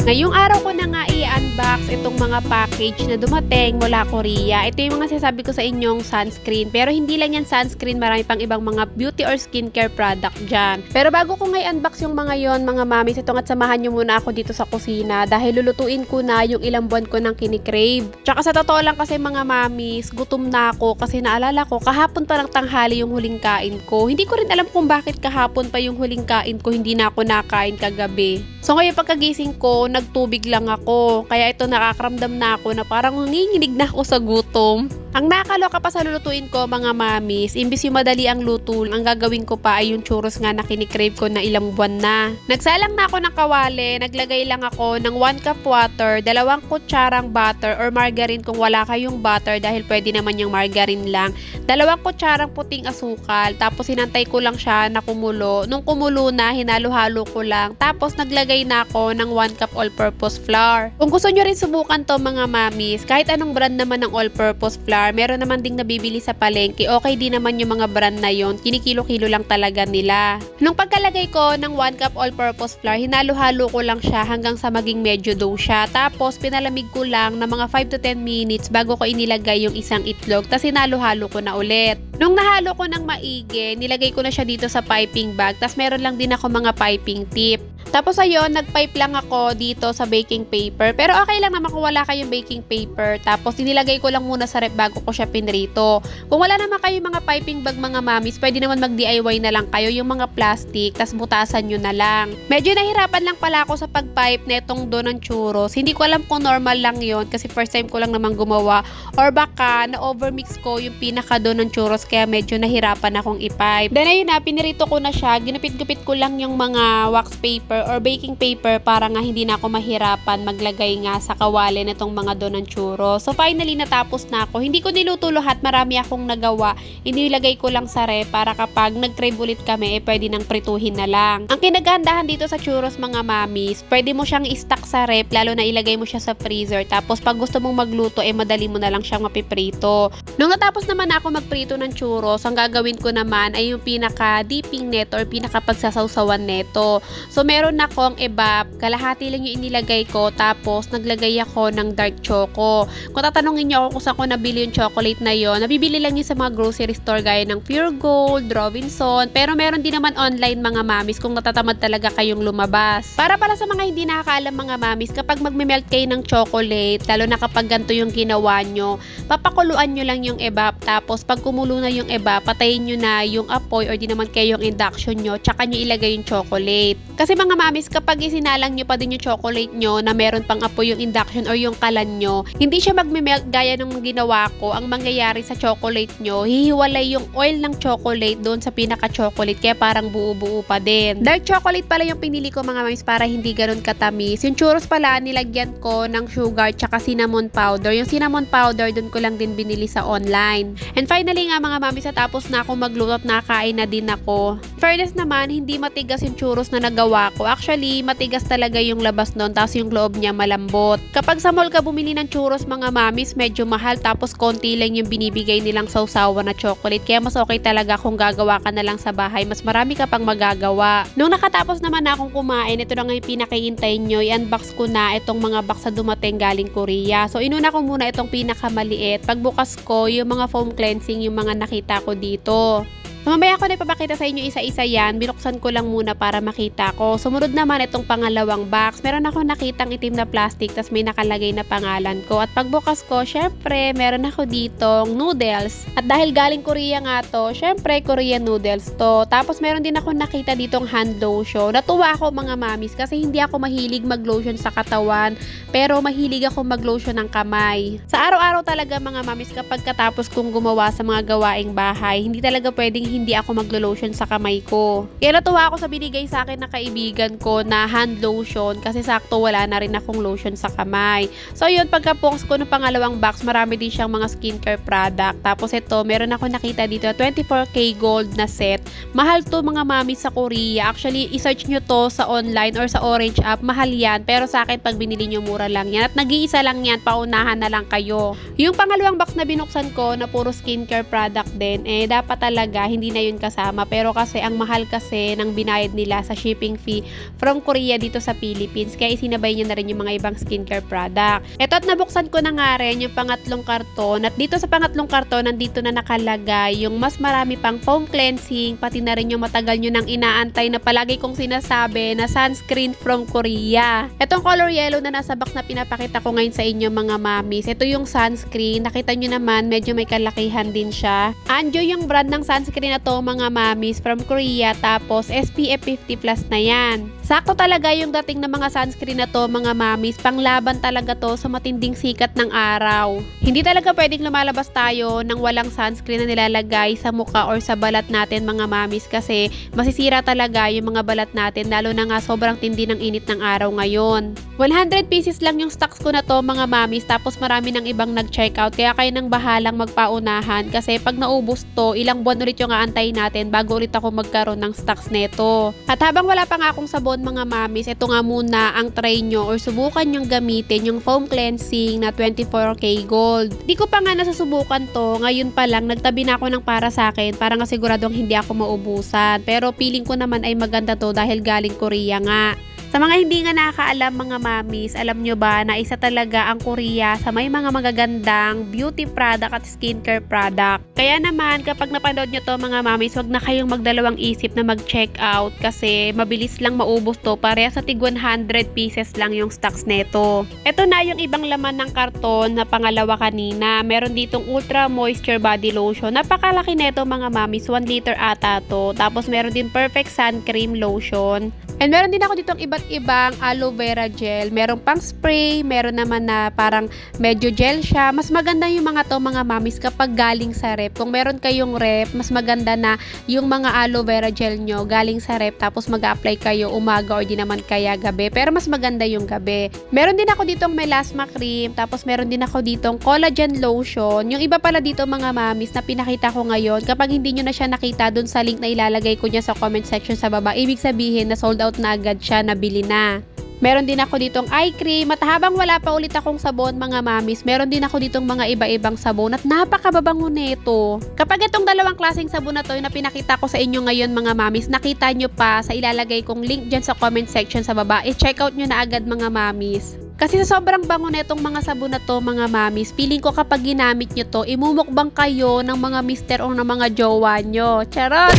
Ngayong araw ko na nga i-unbox itong mga package na dumating mula Korea. Ito yung mga sinasabi ko sa inyong sunscreen. Pero hindi lang yan sunscreen, marami pang ibang mga beauty or skincare product dyan. Pero bago ko nga i-unbox yung mga yon, mga mamis, itong at samahan nyo muna ako dito sa kusina dahil lulutuin ko na yung ilang buwan ko ng kinikrave. Tsaka sa totoo lang kasi mga mamis, gutom na ako kasi naalala ko kahapon pa lang tanghali yung huling kain ko. Hindi ko rin alam kung bakit kahapon pa yung huling kain ko, hindi na ako nakain kagabi. So ngayon pagkagising ko, nagtubig lang ako. Kaya ito nakakaramdam na ako na parang nanginginig na ako sa gutom. Ang nakakaloka pa sa lulutuin ko mga mamis, imbis yung madali ang luto, ang gagawin ko pa ay yung churros nga na kinikrave ko na ilang buwan na. Nagsalang na ako ng kawali, naglagay lang ako ng 1 cup water, 2 kutsarang butter or margarine kung wala kayong butter dahil pwede naman yung margarine lang. 2 kutsarang puting asukal, tapos hinantay ko lang siya na kumulo. Nung kumulo na, hinalo-halo ko lang. Tapos naglagay na ako ng 1 cup all-purpose flour. Kung gusto nyo rin subukan to mga mamis, kahit anong brand naman ng all-purpose flour, meron naman ding nabibili sa palengke. Okay din naman yung mga brand na yon. Kinikilo-kilo lang talaga nila. Nung pagkalagay ko ng 1 cup all-purpose flour, hinalo-halo ko lang siya hanggang sa maging medyo dough siya. Tapos pinalamig ko lang na mga 5 to 10 minutes bago ko inilagay yung isang itlog. Tapos hinalo-halo ko na ulit. Nung nahalo ko ng maigi, nilagay ko na siya dito sa piping bag. Tapos meron lang din ako mga piping tip. Tapos ayun, nagpipe lang ako dito sa baking paper. Pero okay lang naman kung wala kayong baking paper. Tapos inilagay ko lang muna sa rep bago ko siya pinrito. Kung wala naman kayong mga piping bag mga mamis, pwede naman mag-DIY na lang kayo yung mga plastic. Tapos butasan nyo na lang. Medyo nahirapan lang pala ako sa pagpipe netong doon ng churros. Hindi ko alam kung normal lang yon kasi first time ko lang naman gumawa. Or baka na-overmix ko yung pinaka doon ng churros kaya medyo nahirapan akong i-pipe. Then ayun na, pinirito ko na siya. Ginupit-gupit ko lang yung mga wax paper or baking paper para nga hindi na ako mahirapan maglagay nga sa kawali nitong mga doon ng churros. So finally natapos na ako. Hindi ko niluto lahat, marami akong nagawa. Inilagay ko lang sa ref para kapag nag-crave ulit kami, pwede nang prituhin na lang. Ang kinagahandahan dito sa churros mga mamis, pwede mo siyang i-stack sa ref, lalo na ilagay mo siya sa freezer. Tapos pag gusto mong magluto, madali mo na lang siyang mapiprito. Nung natapos naman ako magprito ng churros, ang gagawin ko naman ay yung pinaka-dipping neto or pinaka-pagsasawsawan neto. So meron akong evap, kalahati lang yung inilagay ko, tapos naglagay ako ng dark choco. Kung tatanungin niyo ako kung saan ko nabili yung chocolate na yon, nabibili lang yun sa mga grocery store gaya ng Pure Gold, Robinson, pero meron din naman online mga mamis kung natatamad talaga kayong lumabas. Para sa mga hindi nakakaalam mga mamis, kapag magme-melt kayo ng chocolate, lalo na kapag ganito yung ginawa nyo, papakuluan nyo lang yung evap, tapos pag kumulo na yung evap, patayin nyo na yung apoy or di naman kayo yung induction nyo, tsaka nyo ilagay yung chocolate. Kasi mga mamis, kapag isinalang nyo pa din yung chocolate nyo na meron pang apoy yung induction or yung kalan nyo, hindi siya magme-melt gaya ng ginawa ko. Ang mangyayari sa chocolate nyo, hihiwalay yung oil ng chocolate doon sa pinaka-chocolate, kaya parang buo-buo pa din. Dark chocolate pala yung pinili ko mga mamis para hindi ganun katamis. Yung churros pala, nilagyan ko ng sugar tsaka cinnamon powder. Yung cinnamon powder, doon ko lang din binili sa online. And finally nga mga mamis, tapos na ako magluto at nakain na din ako. Fairness naman, hindi matigas yung churros na nagawa ko. Actually, matigas talaga yung labas nun, tapos yung loob niya malambot. Kapag sa mall ka bumili ng churros mga mamis, medyo mahal, tapos konti lang yung binibigay nilang sausawan na chocolate. Kaya mas okay talaga kung gagawa ka na lang sa bahay, mas marami ka pang magagawa. Nung nakatapos naman na akong kumain, ito na nga yung pinakihintay nyo, i-unbox ko na itong mga box na dumating galing Korea. So inuna ko muna itong pinakamaliit. Pagbukas ko, yung mga foam cleansing, yung mga nakita ko dito. So, mamaya ko na ipapakita sa inyo isa-isa yan. Binuksan ko lang muna para makita ko. Sumunod naman itong pangalawang box. Meron ako nakitang itim na plastic, tas may nakalagay na pangalan ko. At pagbukas ko, syempre, meron ako ditong noodles. At dahil galing Korea nga to, syempre, Korean noodles to. Tapos meron din ako nakita ditong hand lotion. Natuwa ako mga mamis kasi hindi ako mahilig mag-lotion sa katawan, pero mahilig ako mag-lotion ng kamay. Sa araw-araw talaga mga mamis, kapag katapos kong gumawa sa mga gawaing bahay, hindi talaga pwedeng hindi ako maglo-lotion sa kamay ko. Kaya natuwa ako sa binigay sa akin na kaibigan ko na hand lotion kasi sakto wala na rin akong lotion sa kamay. So yun, pagka-box ko ng pangalawang box, marami din siyang mga skincare product. Tapos ito, meron ako nakita dito 24K gold na set. Mahal to mga mami sa Korea. Actually, i-search nyo to sa online or sa Orange app. Mahal yan. Pero sa akin, pag binili nyo, mura lang yan. At nag-iisa lang yan, paunahan na lang kayo. Yung pangalawang box na binuksan ko na puro skincare product din, dapat talaga hindi na yun kasama. Pero kasi ang mahal kasi ng binayad nila sa shipping fee from Korea dito sa Philippines. Kaya isinabay niya na rin yung mga ibang skincare product. Ito at nabuksan ko na nga rin yung pangatlong karton. At dito sa pangatlong karton, nandito na nakalagay yung mas marami pang foam cleansing, pati na rin yung matagal nyo nang inaantay na palagi kong sinasabi na sunscreen from Korea. Itong color yellow na nasa box na pinapakita ko ngayon sa inyo mga mamis. Ito yung sunscreen. Nakita nyo naman, medyo may kalakihan din siya. Anjo yung brand ng sunscreen na to mga mamis from Korea. Tapos SPF 50 plus na yan. Sakto talaga yung dating ng mga sunscreen na to mga mamis. Panglaban talaga to sa matinding sikat ng araw. Hindi talaga pwedeng lumalabas tayo nang walang sunscreen na nilalagay sa mukha or sa balat natin mga mamis kasi masisira talaga yung mga balat natin lalo na nga sobrang tindi ng init ng araw ngayon. 100 pieces lang yung stocks ko na to mga mamis tapos marami ng ibang nag-checkout kaya kayo nang bahalang magpaunahan kasi pag naubos to ilang buwan ulit yung aantayin natin bago ulit ako magkaroon ng stocks neto. At habang wala pa nga akong sabon mga mamis, ito nga muna ang try nyo or subukan nyong gamitin yung foam cleansing na 24K gold. Di ko pa nga nasusubukan to, ngayon pa lang nagtabi na ako ng para sa akin para nga siguradong hindi ako maubusan. Pero feeling ko naman ay maganda to dahil galing Korea nga. Sa mga hindi nga nakakaalam mga mamis, alam nyo ba na isa talaga ang Korea sa may mga magagandang beauty product at skincare product. Kaya naman kapag napanood nyo to mga mamis, wag na kayong magdalawang isip na mag-check out kasi mabilis lang maubos to. Pareha sa tig 100 pieces lang yung stocks neto. Ito na yung ibang laman ng karton na pangalawa kanina. Meron ditong Ultra Moisture Body Lotion. Napakalaki neto mga mamis, 1 liter ata to. Tapos meron din Perfect Sun Cream Lotion. And meron din ako ditong iba't ibang aloe vera gel. Meron pang spray, meron naman na parang medyo gel siya. Mas maganda yung mga to mga mamis kapag galing sa rep. Kung meron kayong rep, mas maganda na yung mga aloe vera gel nyo galing sa rep tapos mag-apply kayo umaga or di naman kaya gabi. Pero mas maganda yung gabi. Meron din ako ditong melasma cream, tapos meron din ako ditong collagen lotion. Yung iba pala dito mga mamis na pinakita ko ngayon, kapag hindi nyo na siya nakita dun sa link na ilalagay ko dyan sa comment section sa baba, ibig sabihin na sold out na agad siya, nabili na. Meron din ako ditong eye cream at habang wala pa ulit akong sabon mga mamis, meron din ako ditong mga iba-ibang sabon at napakababango nito. Kapag itong dalawang klaseng sabon na to na pinakita ko sa inyo ngayon mga mamis, nakita nyo pa sa ilalagay kong link dyan sa comment section sa baba, i-check out nyo na agad mga mamis. Kasi sa sobrang bango netong mga sabon na to mga mamis, feeling ko kapag ginamit nyo to, imumukbang kayo ng mga mister o ng mga jowa nyo. Charot!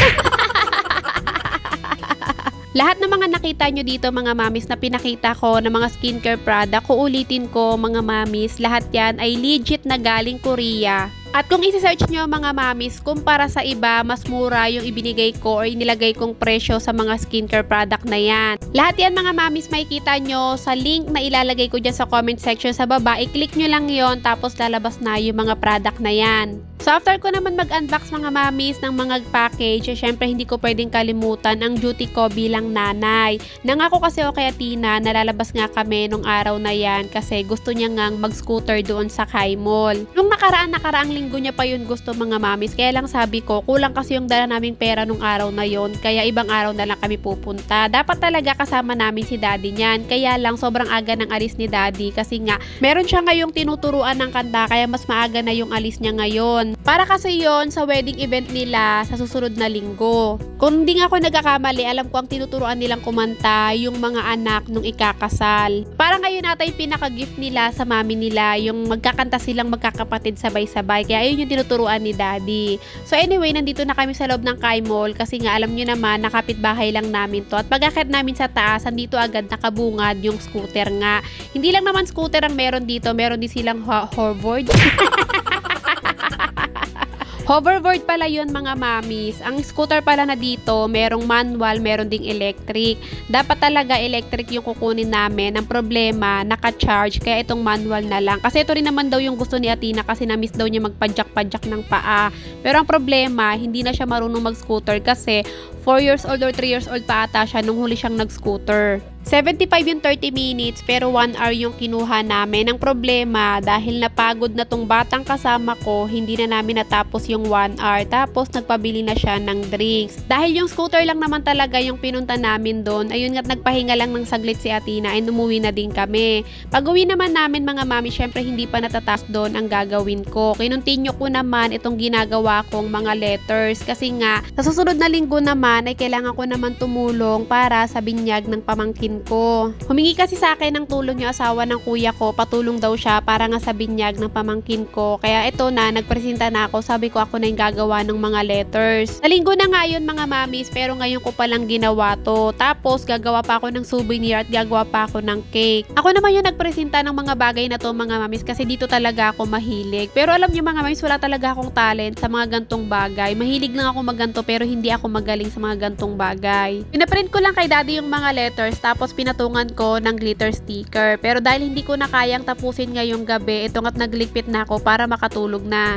Lahat ng mga nakita nyo dito mga mamis na pinakita ko na mga skincare product, uulitin ko mga mamis, lahat yan ay legit na galing Korea. At kung isi-search nyo mga mamis, kumpara sa iba, mas mura yung ibinigay ko or inilagay kong presyo sa mga skincare product na yan. Lahat yan mga mamis makikita nyo sa link na ilalagay ko dyan sa comment section sa baba. I-click nyo lang yon tapos lalabas na yung mga product na yan. So after ko naman mag-unbox mga mamis ng mga package, syempre hindi ko pwedeng kalimutan ang duty ko bilang nanay. Nangako kasi ako kay Tina na lalabas nga kami nung araw na yan kasi gusto niya ngang mag-scooter doon sa Kai Mall. Nung nakaraang linggo niya pa yun gusto mga mamis, kaya lang sabi ko, kulang kasi yung dala naming pera nung araw na yon, kaya ibang araw na lang kami pupunta. Dapat talaga kasama namin si daddy niyan, kaya lang sobrang aga ng alis ni daddy kasi nga, meron siya ngayong tinuturuan ng kanta kaya mas maaga na yung alis niya ngayon. Para kasi yon sa wedding event nila sa susunod na linggo. Kung hindi nga ako nagkakamali, alam ko ang tinuturuan nilang kumanta yung mga anak nung ikakasal. Para ngayon ata yung pinaka-gift nila sa mami nila, yung magkakanta silang magkakapatid sabay-sabay. Kaya ayun yung tinuturuan ni daddy. So anyway, nandito na kami sa loob ng Kai Mall kasi nga alam nyo naman, nakapit-bahay lang namin to. At pag-akit namin sa taas, nandito agad nakabungad yung scooter nga. Hindi lang naman scooter ang meron dito, meron din silang hoverboard. Hoverboard pala yun mga mamis. Ang scooter pala na dito, merong manual, meron ding electric. Dapat talaga electric yung kukunin namin. Ang problema, naka-charge, kaya itong manual na lang. Kasi ito rin naman daw yung gusto ni Atina kasi na-miss daw niya magpadyak-padyak ng paa. Pero ang problema, hindi na siya marunong mag-scooter kasi 4 years old or 3 years old pa ata siya nung huli siyang nag-scooter. 75 yung 30 minutes pero 1 hour yung kinuha namin. Ang problema, dahil napagod na tong batang kasama ko, hindi na namin natapos yung 1 hour. Tapos nagpabili na siya ng drinks. Dahil yung scooter lang naman talaga yung pinunta namin doon, ayun nga't nagpahinga lang ng saglit si Athena and umuwi na din kami. Pag uwi naman namin mga mami, syempre hindi pa natatas doon ang gagawin ko. Kinontinue ko naman itong ginagawa kong mga letters kasi nga sa susunod na linggo naman ay kailangan ko naman tumulong para sa binyag ng pamangkin ko. Humingi kasi sa akin ng tulong yung asawa ng kuya ko, patulong daw siya para nga sa binyag ng pamangkin ko. Kaya ito na, nagpresenta na ako, sabi ko ako na yung gagawa ng mga letters. Sa linggo na nga yun mga mamis, pero ngayon ko palang ginawa to. Tapos gagawa pa ako ng souvenir at gagawa pa ako ng cake. Ako naman yung nagpresenta ng mga bagay na to mga mamis kasi dito talaga ako mahilig. Pero alam nyo mga mamis, wala talaga akong talent sa mga gantong bagay. Mahilig lang ako magganto pero hindi ako magaling sa mga gantong bagay. Pinaprint ko lang kay daddy yung mga letters tapos pinatungan ko ng glitter sticker. Pero dahil hindi ko na kayang tapusin ngayong gabi, ito nga't nagligpit na ako para makatulog na.